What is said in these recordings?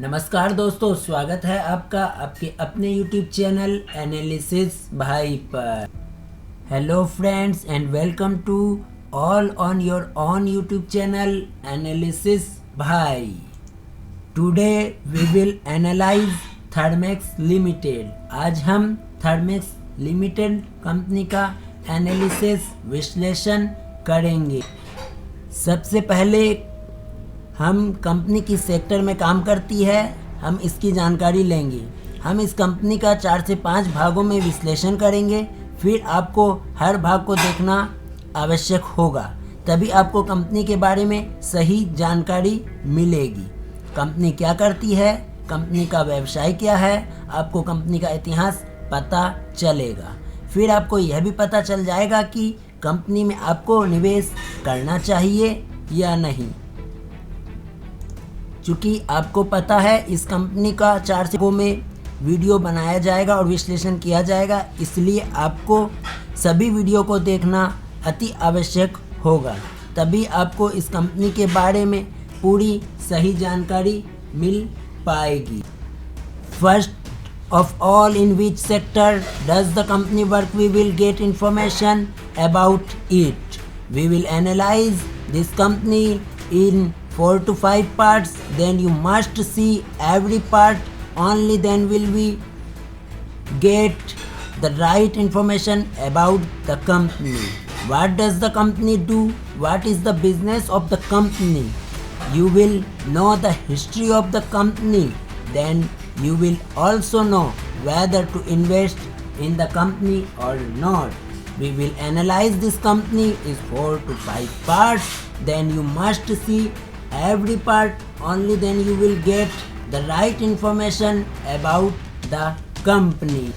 नमस्कार दोस्तों, स्वागत है आपका आपके अपने YouTube चैनल एनालिसिस भाई पर। Hello friends and welcome to all on your on YouTube channel analysis भाई। Today we will analyse Thermax limited. आज हम थर्मेक्स लिमिटेड कंपनी का एनालिसिस विश्लेषण करेंगे। सबसे पहले हम कंपनी किस सेक्टर में काम करती है हम इसकी जानकारी लेंगे। हम इस कंपनी का 4 से 5 भागों में विश्लेषण करेंगे, फिर आपको हर भाग को देखना आवश्यक होगा, तभी आपको कंपनी के बारे में सही जानकारी मिलेगी। कंपनी क्या करती है, कंपनी का व्यवसाय क्या है, आपको कंपनी का इतिहास पता चलेगा। फिर आपको यह भी पता चल जाएगा कि कंपनी में आपको निवेश करना चाहिए या नहीं। चूँकि आपको पता है इस कंपनी का 4 से 5 में वीडियो बनाया जाएगा और विश्लेषण किया जाएगा, इसलिए आपको सभी वीडियो को देखना अति आवश्यक होगा, तभी आपको इस कंपनी के बारे में पूरी सही जानकारी मिल पाएगी। First of all, in which sector does the company work? We will get information about it. We will analyze this company in 4 to 5 parts, then you must see every part, only then will we get the right information about the company. What does the company do? What is the business of the company? You will know the history of the company, then you will also know whether to invest in the company or not. We will analyze this company is 4 to 5 parts, then you must see every part, only then you will get the right information about the company.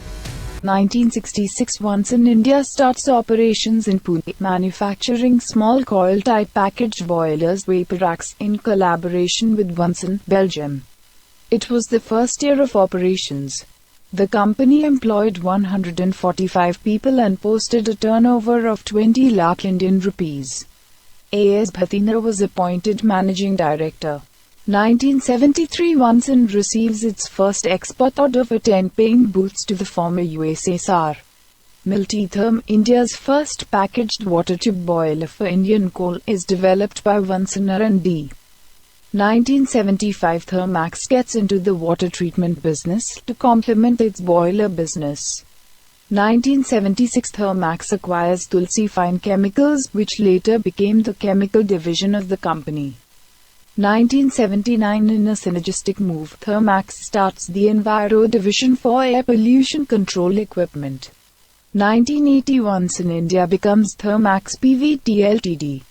1966 Bunsen India starts operations in Pune, manufacturing small coil-type packaged boilers vapor racks in collaboration with Bunsen, Belgium. It was the first year of operations. The company employed 145 people and posted a turnover of 20 lakh Indian rupees. A.S. Bhatina was appointed managing director. 1973 Bunsen receives its first export order for 10 paint booths to the former USSR. Multitherm, India's first packaged water tube boiler for Indian coal, is developed by Bunsen R&D. 1975 Thermax gets into the water treatment business to complement its boiler business. 1976 Thermax acquires Tulsi Fine Chemicals, which later became the chemical division of the company. 1979 In a synergistic move, Thermax starts the Enviro division for air pollution control equipment. 1981 In India becomes Thermax PVT Ltd.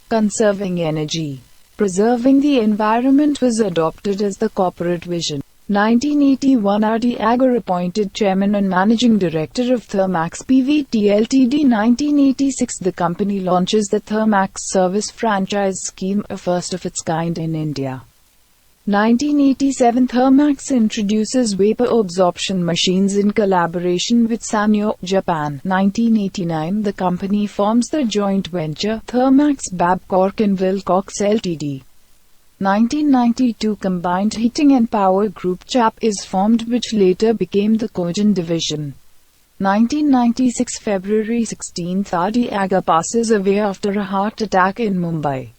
Conserving energy, preserving the environment was adopted as the corporate vision. 1981 R.D. Agar appointed chairman and managing director of Thermax PVT Ltd. 1986 The company launches the Thermax service franchise scheme, a first of its kind in India. 1987 Thermax introduces vapor absorption machines in collaboration with Sanyo, Japan. 1989 The company forms the joint venture Thermax Babcock and Wilcox Ltd. 1992 Combined Heating and Power Group (CHAP) is formed, which later became the Cogen division. 1996 February 16 R.D. Agar passes away after a heart attack in Mumbai.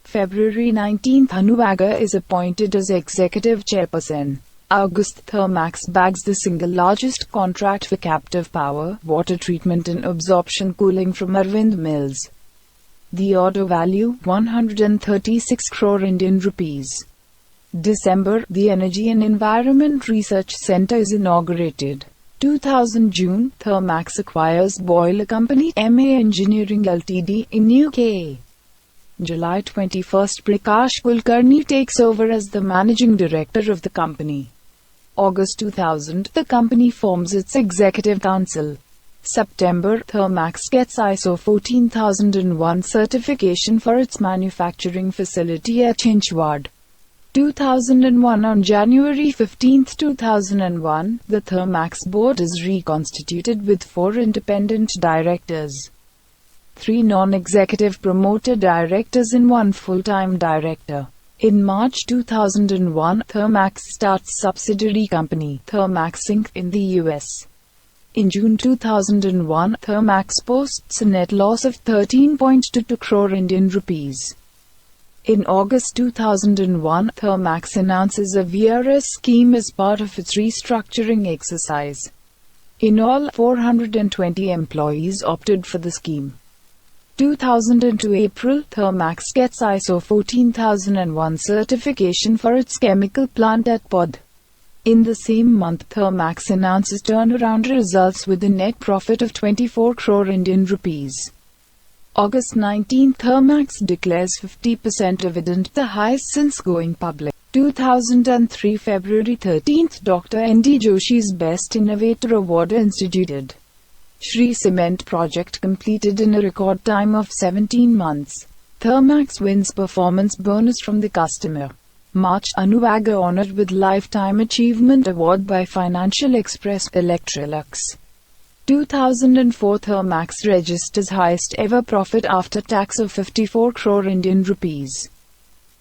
February 19 Anu Agar is appointed as executive chairperson. August Thermax bags the single largest contract for captive power, water treatment and absorption cooling from Arvind Mills. The order value 136 crore Indian rupees. December The Energy and Environment Research Center is inaugurated. 2000 June Thermax acquires boiler company MA Engineering Ltd. in UK. July 21 Prakash Kulkarni takes over as the managing director of the company. August 2000 The company forms its executive council. September Thermax gets ISO 14001 certification for its manufacturing facility at Chinchwad. 2001 On January 15, 2001, the Thermax board is reconstituted with 4 independent directors, 3 non-executive promoter directors and 1 full-time director. In March 2001, Thermax starts subsidiary company, Thermax Inc. in the US. In June 2001, Thermax posts a net loss of 13.22 crore Indian rupees. In August 2001, Thermax announces a VRS scheme as part of its restructuring exercise. In all, 420 employees opted for the scheme. 2002 April, Thermax gets ISO 14001 certification for its chemical plant at Pod. In the same month, Thermax announces turnaround results with a net profit of 24 crore Indian rupees. August 19, Thermax declares 50% dividend, the highest since going public. 2003 February 13, Dr. N.D. Joshi's Best Innovator Award instituted. Shree Cement project completed in a record time of 17 months. Thermax wins performance bonus from the customer. March, Anuvaga honored with Lifetime Achievement Award by Financial Express Electrolux. 2004 Thermax registers highest ever profit after tax of 54 crore Indian rupees.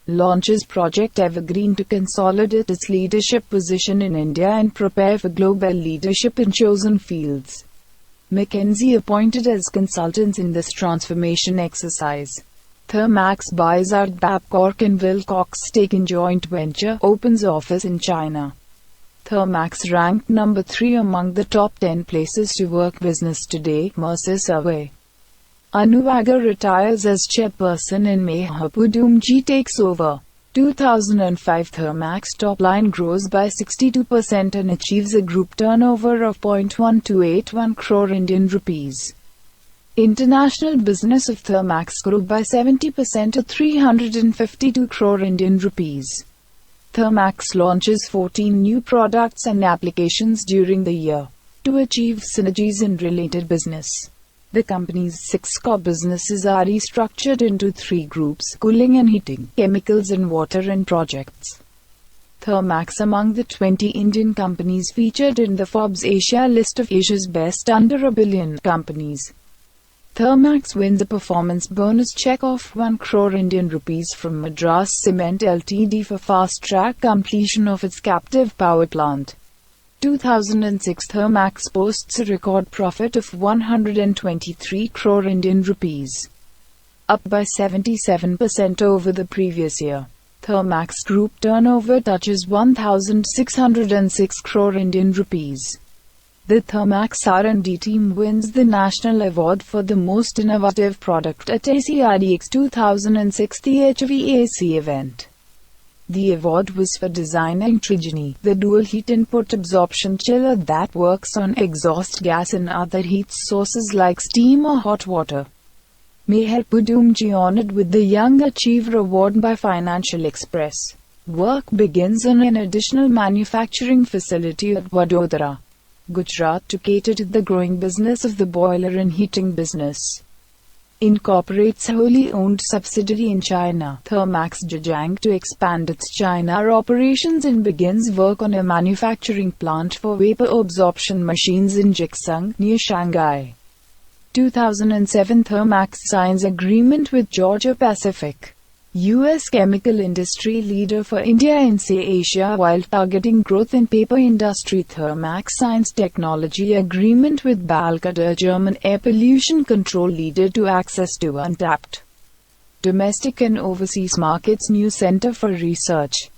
Launches Project Evergreen to consolidate its leadership position in India and prepare for global leadership in chosen fields. McKinsey appointed as consultants in this transformation exercise. Thermax buys out Babcock & Wilcox stake in joint venture, opens office in China. Thermax ranked number 3 among the top 10 places to work business today, Mercer survey. Anuvaga retires as chairperson in May. Pudumji takes over. 2005 Thermax top line grows by 62% and achieves a group turnover of 0.1281 crore Indian rupees. International business of Thermax grew by 70% to 352 crore Indian rupees. Thermax launches 14 new products and applications during the year to achieve synergies in related business. The company's 6 core businesses are restructured into 3 groups: cooling and heating, chemicals and water, and projects. Thermax among the 20 Indian companies featured in the Forbes Asia list of Asia's best under $1 billion companies. Thermax wins a performance bonus check of 1 crore Indian rupees from Madras Cement Ltd for fast-track completion of its captive power plant. 2006 Thermax posts a record profit of 123 crore Indian rupees, up by 77% over the previous year. Thermax Group turnover touches 1,606 crore Indian rupees. The Thermax R&D team wins the National Award for the Most Innovative Product at ACRDX 2006, the HVAC event. The award was for designing Trigeny, the dual heat input absorption chiller that works on exhaust gas and other heat sources like steam or hot water. Meher Pudumji honored with the Young Achiever Award by Financial Express. Work begins on an additional manufacturing facility at Vadodara, Gujarat to cater to the growing business of the boiler and heating business. Incorporates wholly owned subsidiary in China, Thermax Zhejiang, to expand its China operations and begins work on a manufacturing plant for vapor absorption machines in Jixing, near Shanghai. 2007 Thermax signs agreement with Georgia Pacific, U.S. chemical industry leader for India and Asia while targeting growth in paper industry. Thermax signs technology agreement with Balkader, German air pollution control leader, to access to untapped domestic and overseas markets. New Center for Research,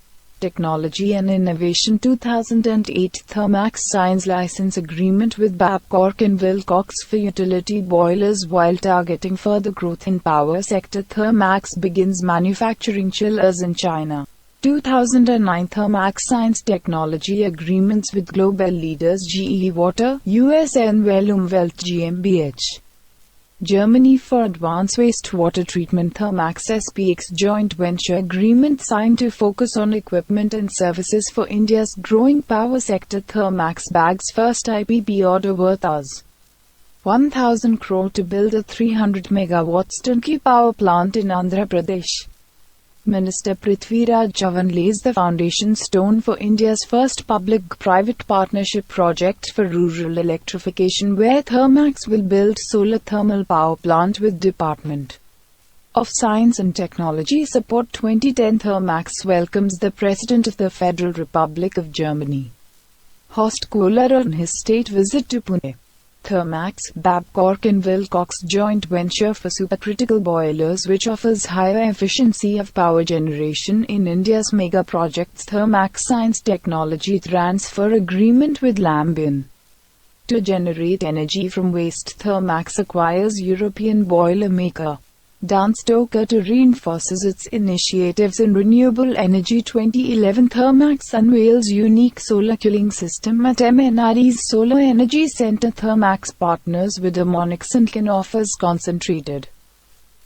Technology and Innovation. 2008 Thermax signs license agreement with Babcock & Wilcox for utility boilers while targeting further growth in power sector. Thermax begins manufacturing chillers in China. 2009 Thermax signs technology agreements with global leaders GE Water, US and Umwelt GmbH, Germany for advanced wastewater treatment. Thermax SPX joint venture agreement signed to focus on equipment and services for India's growing power sector. Thermax bags first IPP order worth Rs. 1,000 crore to build a 300 MW turnkey power plant in Andhra Pradesh. Minister Prithviraj Chavan lays the foundation stone for India's first public-private partnership project for rural electrification, where Thermax will build solar thermal power plant with Department of Science and Technology Support 2010. Thermax welcomes the President of the Federal Republic of Germany, Horst Kohler, on his state visit to Pune. Thermax, Babcock and Wilcox joint venture for supercritical boilers, which offers higher efficiency of power generation in India's mega projects. Thermax Science Technology Transfer Agreement with Lambion. To generate energy from waste, Thermax acquires European boiler maker Danstoker to reinforces its initiatives in renewable energy. 2011 Thermax unveils unique solar cooling system at MNRE's Solar Energy Center. Thermax partners with Harmonix and can offers concentrated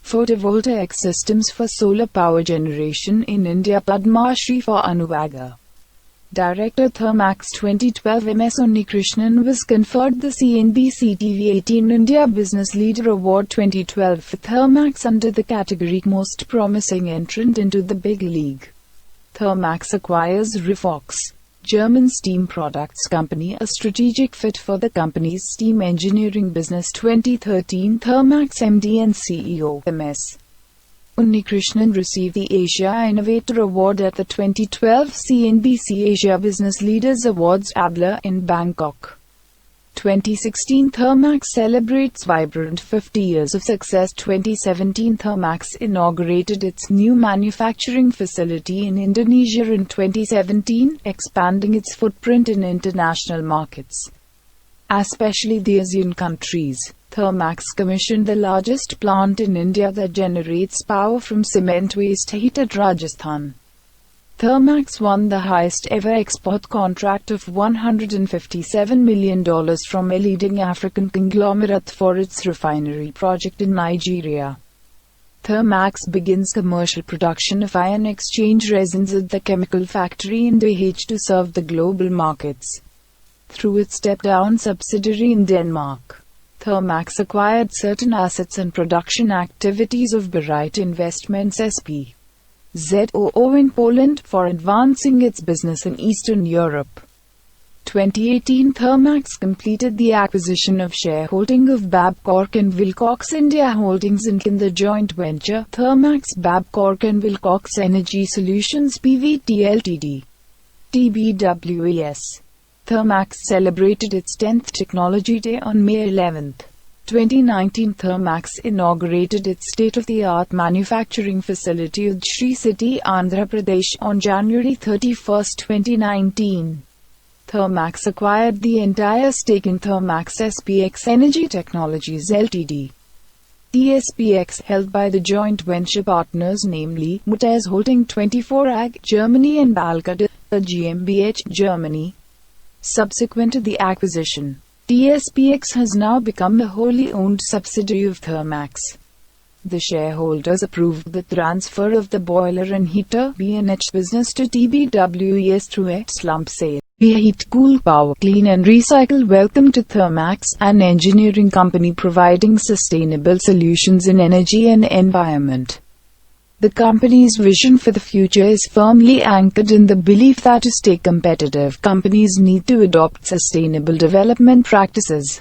photovoltaic systems for solar power generation in India. Padma Shri for Anuvaga. Director Thermax 2012 MS Unnikrishnan was conferred the CNBC TV 18 India Business Leader Award 2012 for Thermax under the category Most Promising Entrant into the Big League. Thermax acquires Rifox, German steam products company, a strategic fit for the company's steam engineering business. 2013 Thermax MD and CEO MS Unnikrishnan received the Asia Innovator Award at the 2012 CNBC Asia Business Leaders Awards Adler in Bangkok. 2016 Thermax celebrates vibrant 50 years of success. 2017 Thermax inaugurated its new manufacturing facility in Indonesia in 2017, expanding its footprint in international markets, especially the ASEAN countries. Thermax commissioned the largest plant in India that generates power from cement waste heat at Rajasthan. Thermax won the highest ever export contract of $157 million from a leading African conglomerate for its refinery project in Nigeria. Thermax begins commercial production of ion exchange resins at the chemical factory in Dahej to serve the global markets through its step-down subsidiary in Denmark. Thermax acquired certain assets and production activities of Bright Investments SP. ZOO in Poland for advancing its business in Eastern Europe. 2018 Thermax completed the acquisition of shareholding of Babcock and Wilcox India Holdings Inc. in the joint venture Thermax Babcock and Wilcox Energy Solutions Pvt Ltd. TBWES. Thermax celebrated its 10th Technology Day on May 11, 2019. Thermax inaugurated its state-of-the-art manufacturing facility at Sri City, Andhra Pradesh on January 31, 2019. Thermax acquired the entire stake in Thermax SPX Energy Technologies Ltd. The SPX, held by the joint venture partners namely Mutares Holding 24 AG Germany and Balcade GmbH Germany. Subsequent to the acquisition, TSPX has now become a wholly owned subsidiary of Thermax. The shareholders approved the transfer of the boiler and heater B&H business to TBWES through a slump sale. We heat, cool, power, clean and recycle. Welcome to Thermax, an engineering company providing sustainable solutions in energy and environment. The company's vision for the future is firmly anchored in the belief that to stay competitive, companies need to adopt sustainable development practices.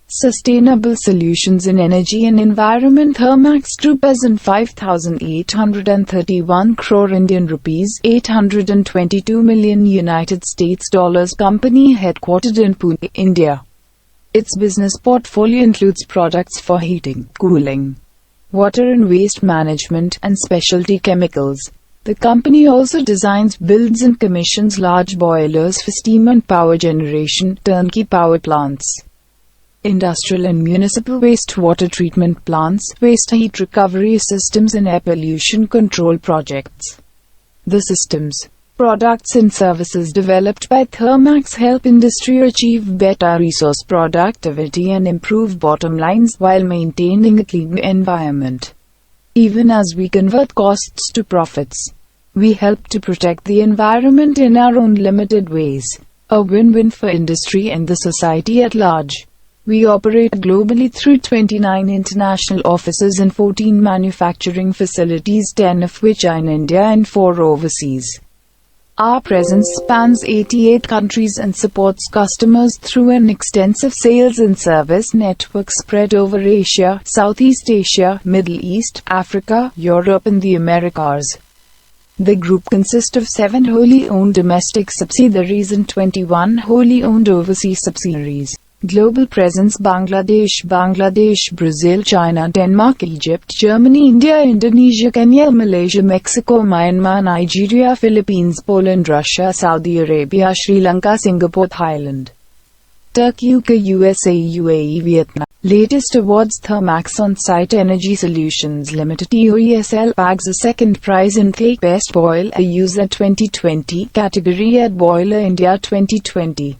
Sustainable solutions in energy and environment. Thermax Group has in 5,831 crore Indian rupees, 822 million United States dollars company headquartered in Pune, India. Its business portfolio includes products for heating, cooling, water and waste management, and specialty chemicals. The company also designs, builds and commissions large boilers for steam and power generation, turnkey power plants, industrial and municipal wastewater treatment plants, waste heat recovery systems and air pollution control projects. The systems, products and services developed by Thermax help industry achieve better resource productivity and improve bottom lines while maintaining a clean environment. Even as we convert costs to profits, we help to protect the environment in our own limited ways. A win-win for industry and the society at large. We operate globally through 29 international offices and 14 manufacturing facilities, 10 of which are in India and 4 overseas. Our presence spans 88 countries and supports customers through an extensive sales and service network spread over Asia, Southeast Asia, Middle East, Africa, Europe and the Americas. The group consists of 7 wholly owned domestic subsidiaries and 21 wholly owned overseas subsidiaries. Global presence: Bangladesh, Brazil, China, Denmark, Egypt, Germany, India, Indonesia, Kenya, Malaysia, Mexico, Myanmar, Nigeria, Philippines, Poland, Russia, Saudi Arabia, Sri Lanka, Singapore, Thailand, Turkey, UK, USA, UAE, Vietnam. Latest awards: Thermax On-Site Energy Solutions Limited EOESL bags a second prize in the Best Boiler User 2020 category at Boiler India 2020.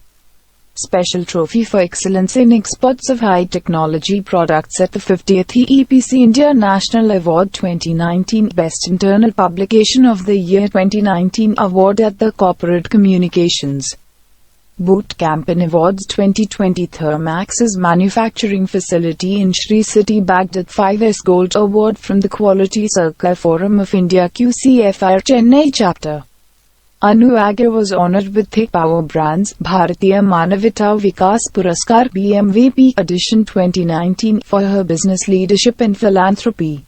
Special Trophy for Excellence in Exports of High Technology Products at the 50th EPC India National Award 2019. Best Internal Publication of the Year 2019 Award at the Corporate Communications Boot Camp and Awards 2020. Thermax's manufacturing facility in Sri City bagged at 5S Gold Award from the Quality Circle Forum of India QCFI Chennai Chapter. Anu Aga was honored with the Power Brands Bharatiya Manavita Vikas Puraskar BMVP Edition 2019 for her business leadership and philanthropy.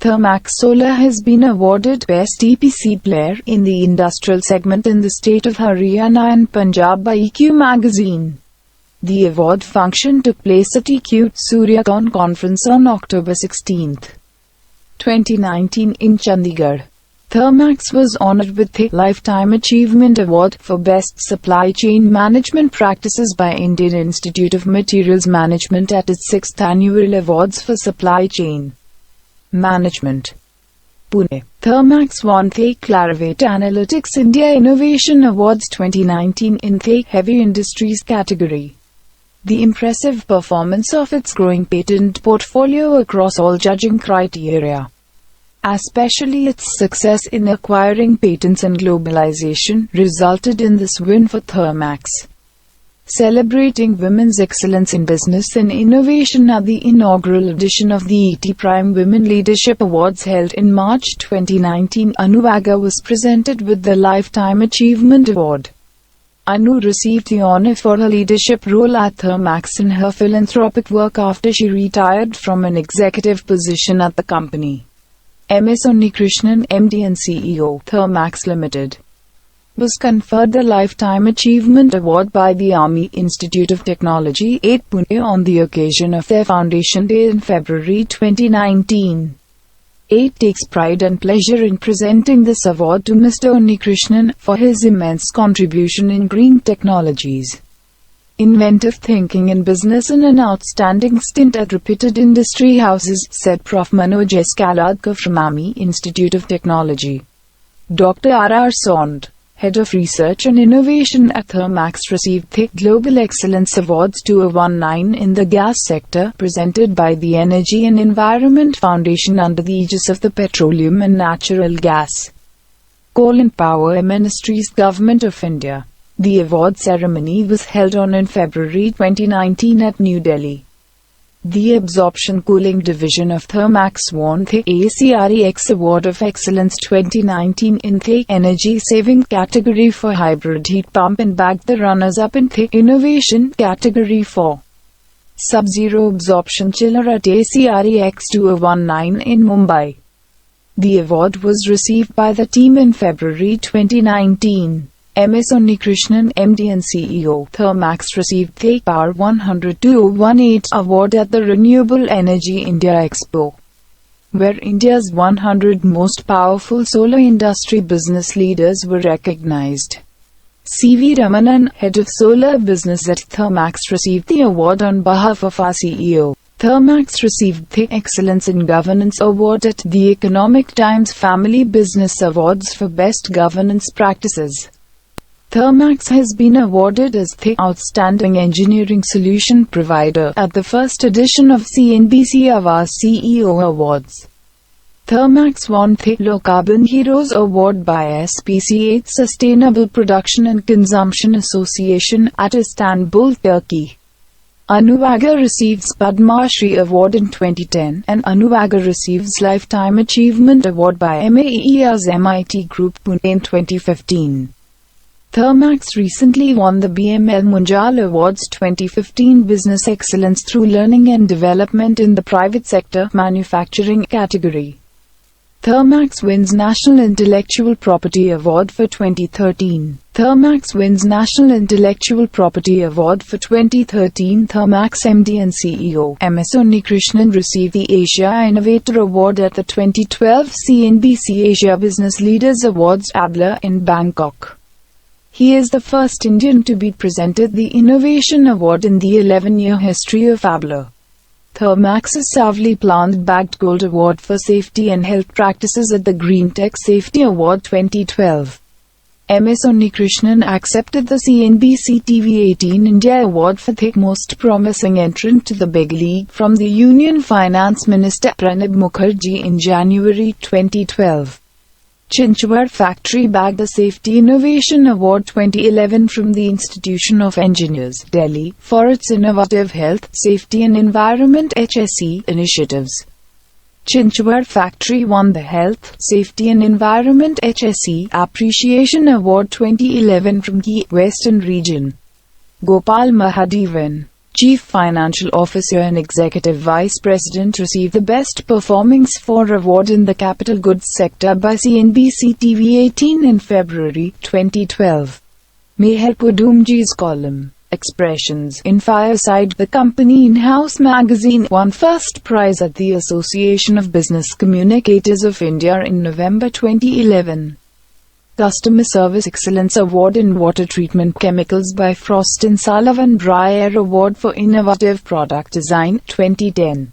Thermax Solar has been awarded Best EPC Player in the Industrial segment in the state of Haryana and Punjab by EQ Magazine. The award function took place at EQ Suryakon Conference on October 16, 2019 in Chandigarh. Thermax was honored with the Lifetime Achievement Award for Best Supply Chain Management Practices by Indian Institute of Materials Management at its 6th Annual Awards for Supply Chain Management, Pune. Thermax won the Clarivate Analytics India Innovation Awards 2019 in the Heavy Industries category. The impressive performance of its growing patent portfolio across all judging criteria, especially its success in acquiring patents and globalization, resulted in this win for Thermax. Celebrating women's excellence in business and innovation at the inaugural edition of the ET Prime Women Leadership Awards held in March 2019, Anu Aga was presented with the Lifetime Achievement Award. Anu received the honor for her leadership role at Thermax in her philanthropic work after she retired from an executive position at the company. MS Unnikrishnan, MD and CEO, Thermax Limited, was conferred the Lifetime Achievement Award by the Army Institute of Technology, 8 Pune on the occasion of their Foundation Day in February 2019. 8 takes pride and pleasure in presenting this award to Mr. Unnikrishnan for his immense contribution in green technologies, inventive thinking in business and an outstanding stint at reputed industry houses, said Prof. Manoj S. Kaladkar from Army Institute of Technology. Dr. R.R. Sond, Head of Research and Innovation at Thermax, received the Global Excellence Awards 2019 in the gas sector, presented by the Energy and Environment Foundation under the aegis of the Petroleum and Natural Gas, Coal and Power Ministries, Government of India. The award ceremony was held on in February 2019 at New Delhi. The Absorption Cooling Division of Thermax won the ACREX Award of Excellence 2019 in the Energy Saving category for Hybrid Heat Pump and bagged the runners-up in the Innovation category for Sub-Zero Absorption Chiller at ACREX 2019 in Mumbai. The award was received by the team in February 2019. MS Unnikrishnan, MD and CEO, Thermax received the Power 100 2018 award at the Renewable Energy India Expo, where India's 100 most powerful solar industry business leaders were recognized. C.V. Ramanan, Head of Solar Business at Thermax, received the award on behalf of our CEO. Thermax received the Excellence in Governance Award at the Economic Times Family Business Awards for Best Governance Practices. Thermax has been awarded as the Outstanding Engineering Solution Provider at the first edition of CNBC Awaaz CEO Awards. Thermax won the Low Carbon Heroes Award by SPC8 Sustainable Production and Consumption Association at Istanbul, Turkey. Anuvaga receives Padma Shri Award in 2010 and Anuvaga receives Lifetime Achievement Award by MAEA's MIT Group Pune in 2015. Thermax recently won the BML Munjal Awards 2015 Business Excellence through Learning and Development in the Private Sector Manufacturing category. Thermax wins National Intellectual Property Award for 2013. Thermax wins National Intellectual Property Award for 2013. Thermax MD and CEO MS Unnikrishnan received the Asia Innovator Award at the 2012 CNBC Asia Business Leaders Awards ABLA in Bangkok. He is the first Indian to be presented the Innovation Award in the 11-year history of ABLA. Thermax's Savli Plant bagged Gold Award for Safety and Health Practices at the Green Tech Safety Award 2012. MS Unnikrishnan accepted the CNBC TV 18 India Award for the Most Promising Entrant to the Big League from the Union Finance Minister Pranab Mukherjee in January 2012. Chinchwad Factory bagged the Safety Innovation Award 2011 from the Institution of Engineers, Delhi, for its innovative health, safety and environment (HSE) initiatives. Chinchwad Factory won the Health, Safety and Environment (HSE) Appreciation Award 2011 from the Western Region. Gopal Mahadevan, Chief Financial Officer and Executive Vice President, received the Best Performing for Award in the Capital Goods sector by CNBC TV 18 in February 2012. Mehal Pudumji's column, Expressions in Fireside, the company in-house magazine, won first prize at the Association of Business Communicators of India in November 2011. Customer Service Excellence Award in Water Treatment Chemicals by Frost & Sullivan. Brier Award for Innovative Product Design 2010.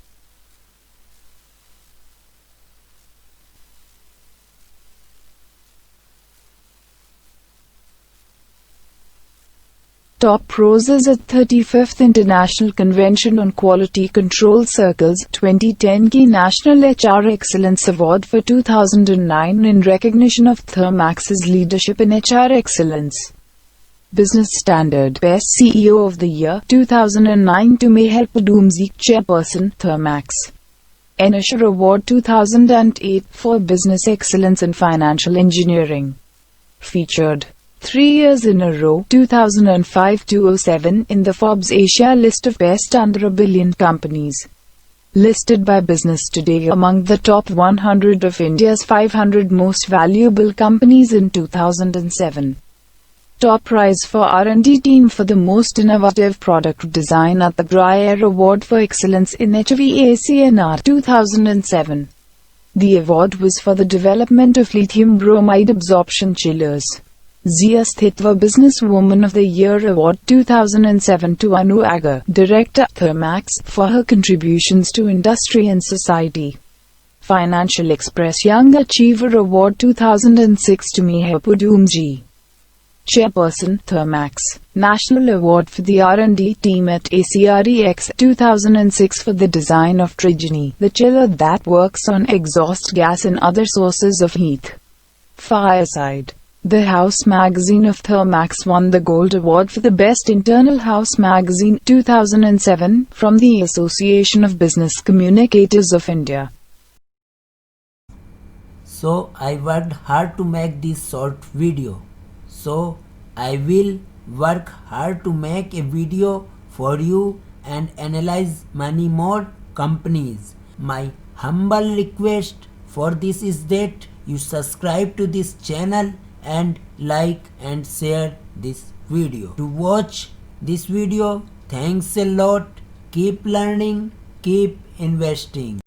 Top Prizes at 35th International Convention on Quality Control Circles 2010 की National HR Excellence Award for 2009 in recognition of Thermax's leadership in HR excellence. Business Standard Best CEO of the Year 2009 to Mehal Pudumji, Chairperson, Thermax. Enisher Award 2008 for Business Excellence in Financial Engineering. Featured 3 years in a row, 2005-07, in the Forbes Asia list of Best Under a Billion Companies. Listed by Business Today among the top 100 of India's 500 most valuable companies in 2007. Top prize for R&D team for the most innovative product design at the Brier Award for Excellence in HVAC&R 2007. The award was for the development of lithium bromide absorption chillers. Zia Sthitwa Businesswoman of the Year Award 2007 to Anuvaga, Director, Thermax, for her contributions to industry and society. Financial Express Young Achiever Award 2006 to Mehal Pudumji, Chairperson, Thermax. National Award for the R&D team at ACREX 2006 for the design of Trigeny, the chiller that works on exhaust gas and other sources of heat. Fireside. The House magazine of Thermax won the Gold Award for the Best Internal House Magazine 2007 from the Association of Business Communicators of India. So I worked hard to make this short video. So I will work hard to make a video for you and analyze many more companies. My humble request for this is that you subscribe to this channel and like and share this video. To watch this video, thanks a lot. Keep learning, keep investing.